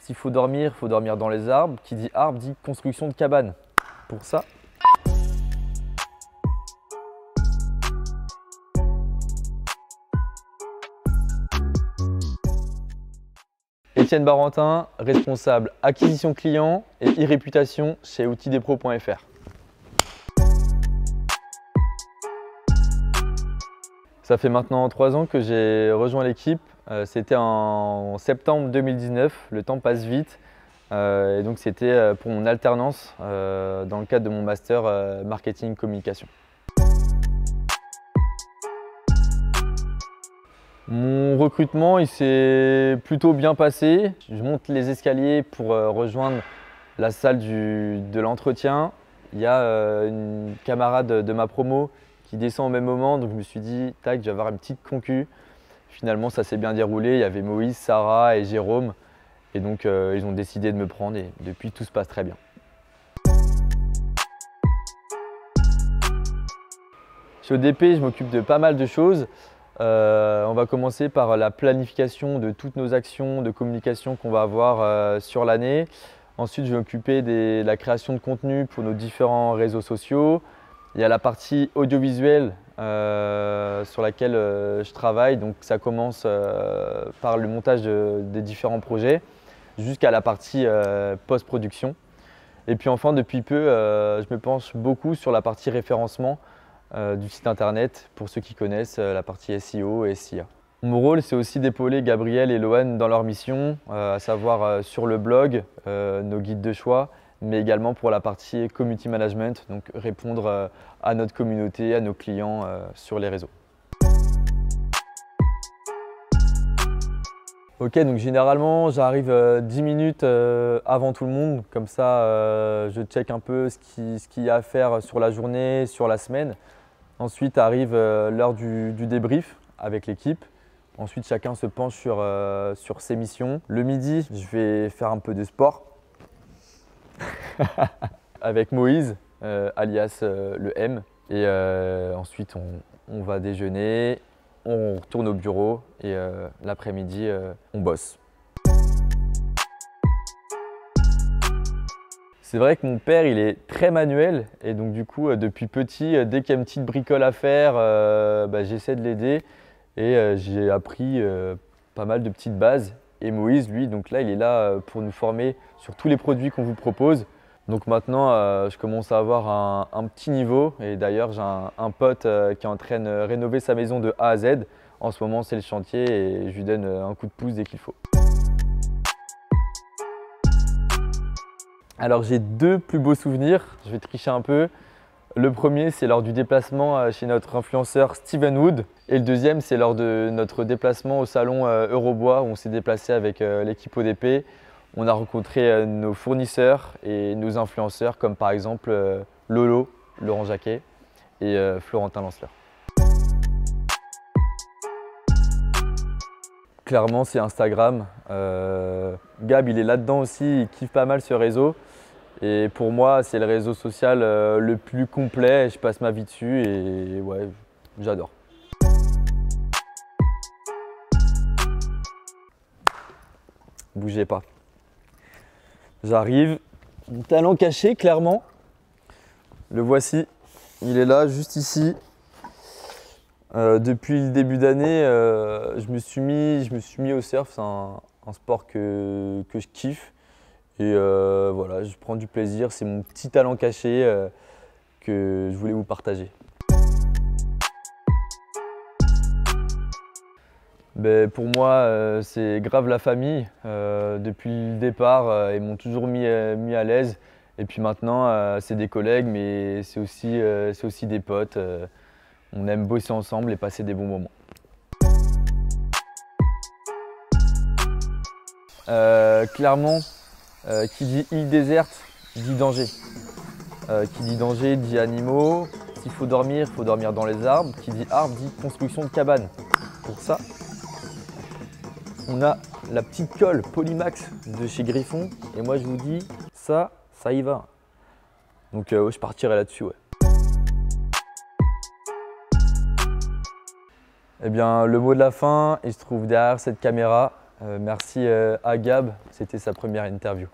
s'il faut dormir dans les arbres. Qui dit arbre dit construction de cabane. Pour ça, Étienne Barentin, responsable acquisition client et e-réputation chez outildespro.fr. Ça fait maintenant 3 ans que j'ai rejoint l'équipe. C'était en septembre 2019, le temps passe vite. Et donc c'était pour mon alternance dans le cadre de mon master marketing communication. Mon recrutement il s'est plutôt bien passé. Je monte les escaliers pour rejoindre la salle de l'entretien. Il y a une camarade de ma promo qui descend au même moment, donc je me suis dit tac, je vais avoir une petite concu. Finalement ça s'est bien déroulé, il y avait Moïse, Sarah et Jérôme et donc ils ont décidé de me prendre et depuis tout se passe très bien. Chez ODP, je m'occupe de pas mal de choses. On va commencer par la planification de toutes nos actions de communication qu'on va avoir sur l'année. Ensuite, je vais m'occuper de la création de contenu pour nos différents réseaux sociaux. Il y a la partie audiovisuelle sur laquelle je travaille. Donc ça commence par le montage des différents projets jusqu'à la partie post-production. Et puis enfin, depuis peu, je me penche beaucoup sur la partie référencement du site internet pour ceux qui connaissent la partie SEO et SIA. Mon rôle, c'est aussi d'épauler Gabriel et Loane dans leur mission, à savoir sur le blog, nos guides de choix, mais également pour la partie community management, donc répondre à notre communauté, à nos clients sur les réseaux. Ok, donc généralement j'arrive 10 minutes avant tout le monde, comme ça je check un peu ce qu'il y a à faire sur la journée, sur la semaine. Ensuite arrive l'heure du débrief avec l'équipe. Ensuite chacun se penche sur ses missions. Le midi, je vais faire un peu de sport avec Moïse, alias le M. Et ensuite on va déjeuner, on retourne au bureau et l'après-midi on bosse. C'est vrai que mon père il est très manuel et donc du coup depuis petit, dès qu'il y a une petite bricole à faire, j'essaie de l'aider et j'ai appris pas mal de petites bases. Et Moïse lui, donc là il est là pour nous former sur tous les produits qu'on vous propose. Donc maintenant je commence à avoir un petit niveau et d'ailleurs j'ai un pote qui est en train de rénover sa maison de A à Z. En ce moment c'est le chantier et je lui donne un coup de pouce dès qu'il faut. Alors j'ai 2 plus beaux souvenirs, je vais tricher un peu. Le premier c'est lors du déplacement chez notre influenceur Steven Wood et le deuxième c'est lors de notre déplacement au salon Eurobois où on s'est déplacé avec l'équipe ODP. On a rencontré nos fournisseurs et nos influenceurs comme par exemple Lolo, Laurent Jacquet et Florentin Lanceleur. Clairement c'est Instagram. Gab il est là-dedans aussi, il kiffe pas mal ce réseau. Et pour moi c'est le réseau social le plus complet, je passe ma vie dessus et ouais, j'adore. Bougez pas. J'arrive, mon talent caché clairement, le voici, il est là juste ici. Depuis le début d'année, je me suis mis au surf, c'est un sport que je kiffe et voilà, je prends du plaisir, c'est mon petit talent caché que je voulais vous partager. Pour moi, c'est grave la famille. Depuis le départ, ils m'ont toujours mis à l'aise. Et puis maintenant, c'est des collègues, mais c'est aussi des potes. On aime bosser ensemble et passer des bons moments. Clairement, qui dit île déserte, dit danger. Qui dit danger, dit animaux. S'il faut dormir dans les arbres. Qui dit arbre, dit construction de cabane. Pour ça, on a la petite colle Polymax de chez Griffon et moi je vous dis ça y va. Donc je partirai là-dessus. Ouais. Eh bien le mot de la fin, il se trouve derrière cette caméra. Merci à Gab, c'était sa première interview.